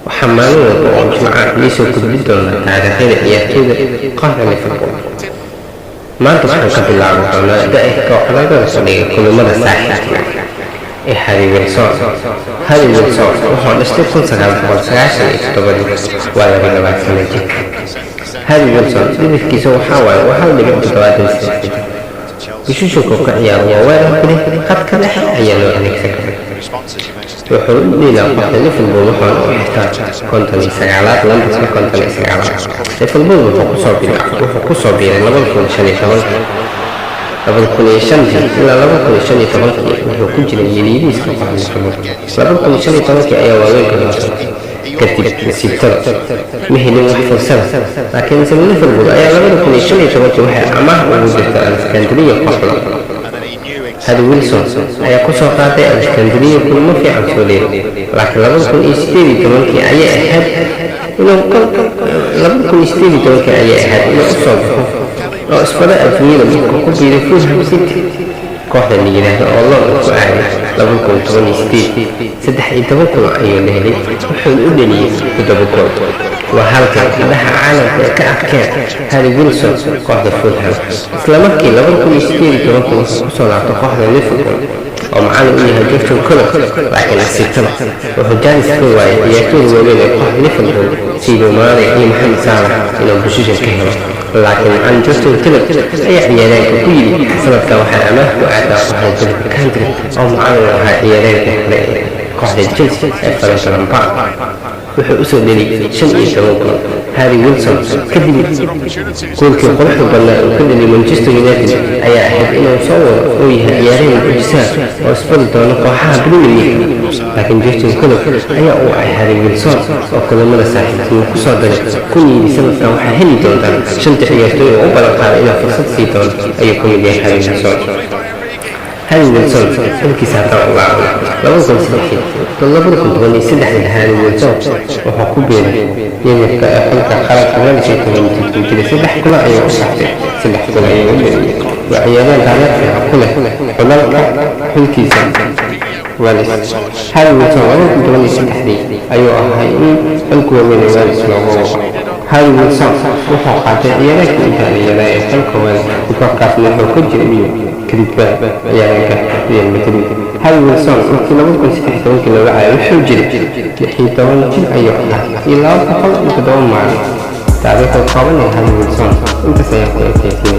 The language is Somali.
وحمالون وجماعة ليسوا كتبدون تاريخين عيارتودا قهر ليفربول maanta waxaan ka bilaabi doonaa da-da kooxda saldhigay kulamada saaxiibka ee Harry Wilson wuxuu dhashtay 1997 waa 22 sano jir. Harry Wilson midabkiisa waxaa waaye waxaa dhigan 76 bishushku ka ciyaaro waa weerar kale khadka dhexe ayaa loo adeegsan karaa. wuxuu dhinaca kooxda Liverpool wuxuu u xirtaa 59 lambarka 59 Liverpool wuxuu ku soo biiray 2015 ilaa 2015 wuxuu ku jiray yariiriska kooxda 2015 ayaa waaweynka kadib siibtada ma helin wax fursada laakiin isla Liverpool ayaa 2015 waxay amaah ugu jirtay Alexandria kooxda. Harry Wilson ayaa ku soo qaatay Alexandria kulmo fiican soo leeyahay laakiin 2018 ayay ahayd inuu u soo baxo oo isbada adduunyada ku biiray Fulham City kooxda la yiraahdo oo loo ku aaday 2018 13 kulan ayuu leeyahay wuxuu u dhaliyay 7 gool. waa halka madaxa caalamka ka arkeen Harry Wilson kooxda Fulham isla markii 2018 ku soo laabtay kooxda Liverpool oo macallin u yahay Jurgen Klopp laakiin siibtada wuxuu jaanis ka waayay ciyaartoyda waaweyn ee kooxda Liverpool sida Mane iyo Mohamed Salah inuu position ka helo laakiin aan Jurgen Klopp ayaa ciyaaraanka ku yiri sanadkan waxaa amaah ku aadaa kooxda Country oo macallin ahaa ciyaaraanka kale kooxda Chelsea ee Frank Lampard wuxuu u soo dheliyay 15 gool. Harry Wilson kadib goolkii quruxda badnaa uu ka dhaliyay Manchester United ayaa ahayd inuu soo wado oo yahay ciyaaryahan mucjisa oo isbedel doona kooxaha Premier League laakiin Jurgen Klopp ayaa u ahay Harry Wilson oo kulamada saaxiibtinimo ku soo daray kun yiri sanadkan waxaa heli doontaa 5 ciyaartoy oo u balan qaaday inay fursad sii doono ayuu ku mid yahay Harry Wilson. Harry Wilson halkiisa haddaan u laacay 2003 Harry Wilson wuxuu ku biiray yeerka xilka qaranka Manchester United 3 kulan ayuu u saxday 3 kulan ayuu u dhaliyay waa ciyaaryahan taariikhi ah ku leh xulalka xilkiisa Harry Wilson 2003 ayuu ahaa xilku weyn ee Wales loogu Harry Wilson wuxuu qaatay ciyaaryahanka Italiyaanka ee xilka weyn kooxkaasna wuxuu ku jiray كريبا ciyaaryahanka Real Madrid. Harry Wilson markii 2016 laga caawiyay wuxuu jiray 16 jir ayuu ahaa ilaa 107 maalin taariikhda kooban ee Harry Wilson inta sayay ku ekeysay